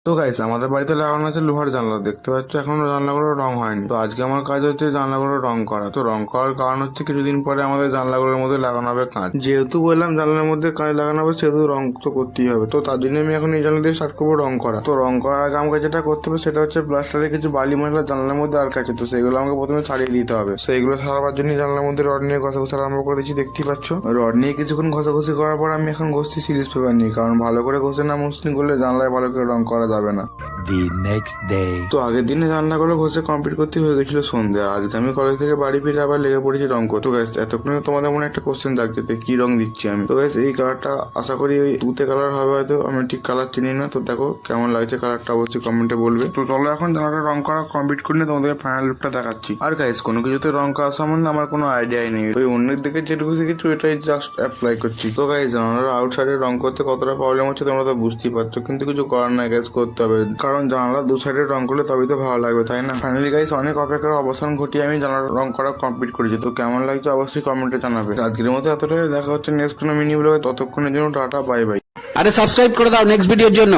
তো গাইস আমাদের বাড়িতে লাগানো আছে লোহার জানলা, দেখতে পাচ্ছ এখনো জানলাগুলো রং হয়নি। তো আজকে আমার কাজ হচ্ছে জানলাগুলো রং করা। তো রং করার কারণ হচ্ছে কিছুদিন পরে আমাদের জানলাগুলোর মধ্যে লাগানো হবে কাঁচ। যেহেতু বললাম জানলার মধ্যে কাঁচ লাগানো হবে, সেহেতু রং তো করতেই হবে। তো তার জন্য আমি এখন এই জানলা দিয়ে স্টার্ট করবো রং করা। তো রং করার আগে আমাকে যেটা করতে হবে সেটা হচ্ছে প্লাস্টারে কিছু বালি মশলা জানলার মধ্যে আর কাছে, তো সেগুলো আমাকে প্রথমে ছাড়িয়ে দিতে হবে। সেইগুলো সারাবার জন্য জানলার মধ্যে রড নিয়ে ঘষাঘষি আরম্ভ করে দিচ্ছি, দেখতেই পাচ্ছ। রড নিয়ে কিছুক্ষণ ঘষাঘষি করার পর আমি এখন ঘষছি সিরিজ পেপার নিয়ে, কারণ ভালো করে ঘষে না মসৃণ করলে জানলায় ভালো করে রং করা যাবে না। The next day. তো আগের দিনে রান্নাগুলো ঘষে কমপ্লিট করতে হয়ে গেছিল সন্ধ্যা। আজকে আমি কলেজ থেকে বাড়ি ফিরে আবার লেগে পড়েছি রং করতে। তো গাইস এতক্ষণে তোমাদের মনে একটা কোশ্চেন জাগছে যে কি রং দিচ্ছি আমি। তো গাইস এই কালারটা আশা করি ওই তুতে কালার হবে, হয়তো আমি ঠিক কালার চিনি না। তো দেখো কেমন লাগছে কালারটা, অবশ্যই কমেন্টে বলবে। তো চলো এখন জানাটা রং করা কমপ্লিট করে নিয়ে তোমাদেরকে ফাইনাল লুকটা দেখাচ্ছি। আর গাইস কোনো কিছুতে রং করা সম্বন্ধে আমার কোনো আইডিয়াই নেই, ওই অন্যের দিকে যেটুকু শিখেছি এটাই জাস্ট অ্যাপ্লাই করছি। তো গাইস জানালার আউটসাইডে রং করতে কতটা প্রবলেম হচ্ছে তোমরা তো বুঝতেই পারছো, কিন্তু কিছু করার নাই গাইস, করতে হবে। কারণ জানালা দু সাইডে রং করলে তবেই তো ভালো লাগবে, তাই না? ফাইনালি গাইস অনেক অপেক্ষার অবসান ঘটিয়ে আমি জানালার রং করা কমপ্লিট করেছি। তো কেমন লাগছে অবশ্যই কমেন্টে জানাবে। আজকের মতো এতটাই, দেখা হচ্ছে নেক্সট কোনো মিনি ব্লগে। ততক্ষণের জন্য টাটা, বাই বাই। আরে সাবস্ক্রাইব করে দাও নেক্সট ভিডিওর জন্য।